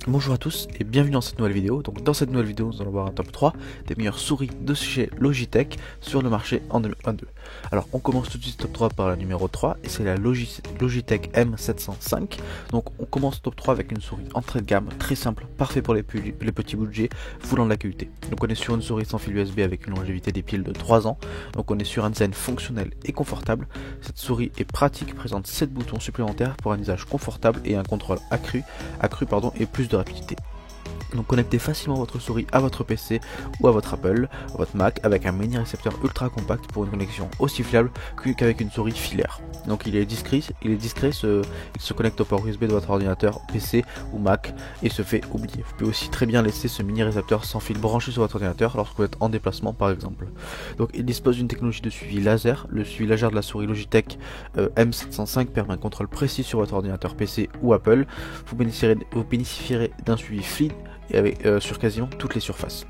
Bonjour à tous et bienvenue dans cette nouvelle vidéo. Donc dans cette nouvelle vidéo, nous allons voir un top 3 des meilleures souris de chez Logitech sur le marché en 2022. Alors on commence tout de suite top 3 par la numéro 3 et c'est la Logitech M705. Donc on commence top 3 avec une souris entrée de gamme, très simple, parfait pour les petits budgets, voulant de la qualité. Donc on est sur une souris sans fil USB avec une longévité des piles de 3 ans. Donc on est sur un design fonctionnel et confortable. Cette souris est pratique, présente 7 boutons supplémentaires pour un usage confortable et un contrôle accru et plus de rapidité. Donc connectez facilement votre souris à votre PC ou à votre Apple, à votre Mac avec un mini récepteur ultra compact pour une connexion aussi fiable qu'avec une souris filaire. Donc il se connecte au port USB de votre ordinateur, PC ou Mac et se fait oublier. Vous pouvez aussi très bien laisser ce mini récepteur sans fil branché sur votre ordinateur lorsque vous êtes en déplacement par exemple. Donc il dispose d'une technologie de suivi laser. Le suivi laser de la souris Logitech M705 permet un contrôle précis sur votre ordinateur PC ou Apple. Vous bénéficierez d'un suivi fluide sur quasiment toutes les surfaces.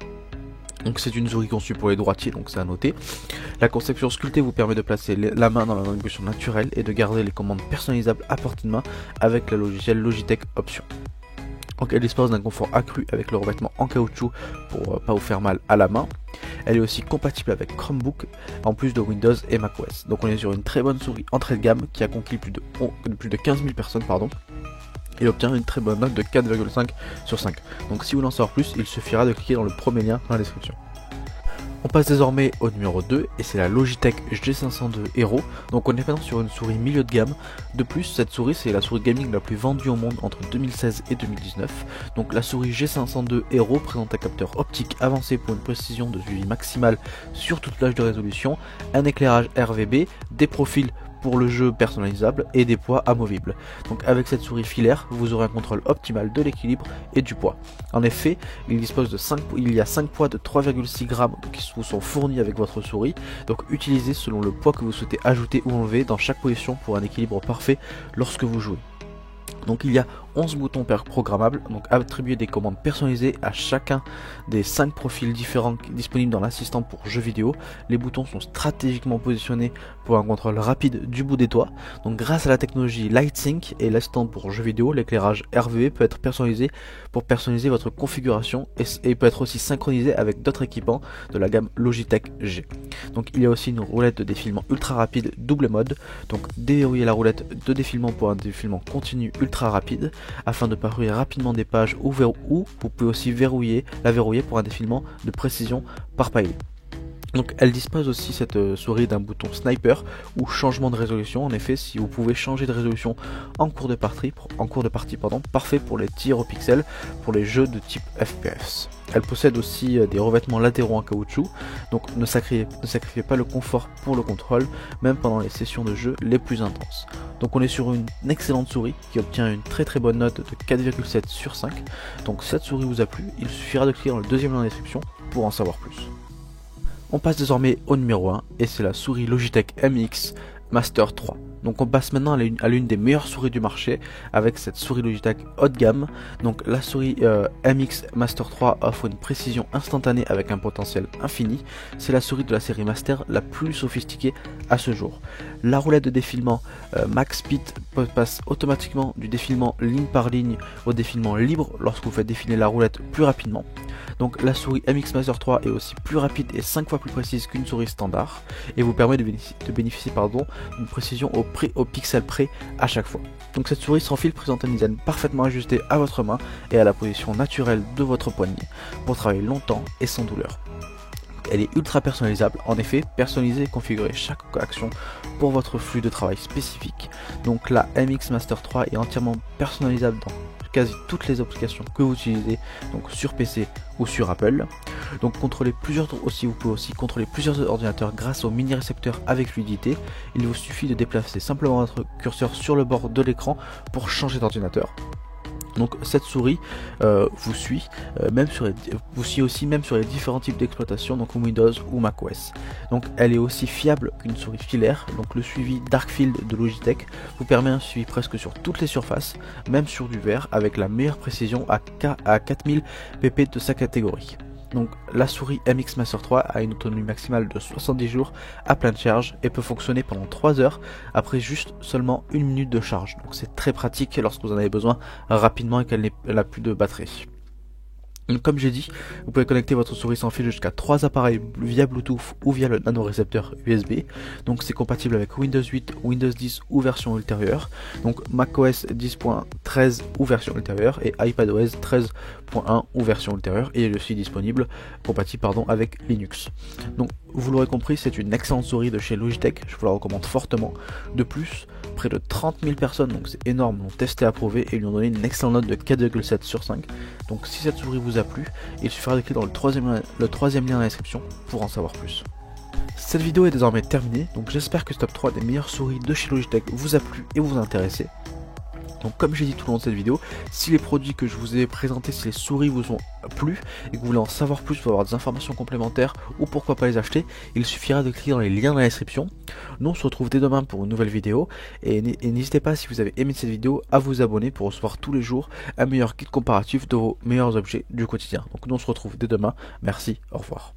Donc c'est une souris conçue pour les droitiers, donc c'est à noter. La conception sculptée vous permet de placer la main dans la navigation naturelle et de garder les commandes personnalisables à portée de main avec le logiciel Logitech Option. Donc elle dispose d'un confort accru avec le revêtement en caoutchouc pour pas vous faire mal à la main. Elle est aussi compatible avec Chromebook en plus de Windows et macOS. Donc on est sur une très bonne souris entrée de gamme qui a conquis plus de 15 000 personnes et obtient une très bonne note de 4,5 sur 5. Donc si vous voulez en savoir plus, il suffira de cliquer dans le premier lien dans la description. On passe désormais au numéro 2 et c'est la Logitech G502 Hero. Donc on est maintenant sur une souris milieu de gamme. De plus, cette souris c'est la souris gaming la plus vendue au monde entre 2016 et 2019. Donc la souris G502 Hero présente un capteur optique avancé pour une précision de suivi maximale sur toute plage de résolution, un éclairage RGB, des profils pour le jeu personnalisable et des poids amovibles. Donc avec cette souris filaire, vous aurez un contrôle optimal de l'équilibre et du poids. En effet, il y a 5 poids de 3,6 grammes qui vous sont fournis avec votre souris. Donc utilisez selon le poids que vous souhaitez ajouter ou enlever dans chaque position pour un équilibre parfait lorsque vous jouez. Donc il y a 11 boutons programmables, donc attribuer des commandes personnalisées à chacun des 5 profils différents disponibles dans l'assistant pour jeux vidéo. Les boutons sont stratégiquement positionnés pour un contrôle rapide du bout des doigts. Donc grâce à la technologie LightSync et l'assistant pour jeux vidéo, l'éclairage RGB peut être personnalisé pour personnaliser votre configuration et peut être aussi synchronisé avec d'autres équipements de la gamme Logitech G. Donc il y a aussi une roulette de défilement ultra rapide double mode. Donc déverrouillez la roulette de défilement pour un défilement continu ultra rapide afin de parcourir rapidement des pages ou vous pouvez aussi la verrouiller pour un défilement de précision par palier. Donc elle dispose aussi cette souris d'un bouton sniper ou changement de résolution. En effet, si vous pouvez changer de résolution en cours de partie, parfait pour les tirs au pixel pour les jeux de type FPS. Elle possède aussi des revêtements latéraux en caoutchouc, donc ne sacrifiez pas le confort pour le contrôle, même pendant les sessions de jeu les plus intenses. Donc on est sur une excellente souris qui obtient une très bonne note de 4,7 sur 5. Donc si cette souris vous a plu, il suffira de cliquer dans le deuxième lien en description pour en savoir plus. On passe désormais au numéro 1 et c'est la souris Logitech MX Master 3. Donc on passe maintenant à l'une des meilleures souris du marché avec cette souris Logitech haut de gamme. Donc la souris MX Master 3 offre une précision instantanée avec un potentiel infini. C'est la souris de la série Master la plus sophistiquée à ce jour. La roulette de défilement Max Speed passe automatiquement du défilement ligne par ligne au défilement libre lorsque vous faites défiler la roulette plus rapidement. Donc la souris MX Master 3 est aussi plus rapide et 5 fois plus précise qu'une souris standard et vous permet de bénéficier d'une précision au pixel près à chaque fois. Donc cette souris sans fil présente un design parfaitement ajusté à votre main et à la position naturelle de votre poignet pour travailler longtemps et sans douleur. Elle est ultra personnalisable, en effet, personnaliser et configurer chaque action pour votre flux de travail spécifique. Donc la MX Master 3 est entièrement personnalisable dans quasi toutes les applications que vous utilisez, donc sur PC ou sur Apple. Donc vous pouvez aussi contrôler plusieurs ordinateurs grâce au mini récepteur avec fluidité. Il vous suffit de déplacer simplement votre curseur sur le bord de l'écran pour changer d'ordinateur. Donc cette souris vous suit aussi même sur les différents types d'exploitation, donc Windows ou macOS. Donc elle est aussi fiable qu'une souris filaire. Donc le suivi Darkfield de Logitech vous permet un suivi presque sur toutes les surfaces, même sur du verre, avec la meilleure précision à 4000 pp de sa catégorie. Donc la souris MX Master 3 a une autonomie maximale de 70 jours à pleine charge et peut fonctionner pendant 3 heures après juste seulement 1 minute de charge. Donc c'est très pratique lorsque vous en avez besoin rapidement et qu'elle n'a plus de batterie. Donc, comme j'ai dit, vous pouvez connecter votre souris sans fil jusqu'à 3 appareils via Bluetooth ou via le nanorécepteur USB. Donc c'est compatible avec Windows 8, Windows 10 ou version ultérieure. Donc macOS 10.13 ou version ultérieure et iPadOS 13.1 ou version ultérieure. Et il est aussi compatible avec Linux. Donc vous l'aurez compris, c'est une excellente souris de chez Logitech, je vous la recommande fortement. De plus, près de 30 000 personnes, donc c'est énorme, l'ont testé, approuvé et lui ont donné une excellente note de 4,7 sur 5. Donc si cette souris vous a plu, il suffira de cliquer dans le troisième lien dans la description pour en savoir plus. Cette vidéo est désormais terminée, donc j'espère que ce top 3 des meilleures souris de chez Logitech vous a plu et vous a intéressé. Donc comme j'ai dit tout au long de cette vidéo, si les produits que je vous ai présentés, si les souris vous ont plu et que vous voulez en savoir plus pour avoir des informations complémentaires ou pourquoi pas les acheter, il suffira de cliquer dans les liens dans la description. Nous on se retrouve dès demain pour une nouvelle vidéo et n'hésitez pas, si vous avez aimé cette vidéo, à vous abonner pour recevoir tous les jours un meilleur guide comparatif de vos meilleurs objets du quotidien. Donc nous on se retrouve dès demain, merci, au revoir.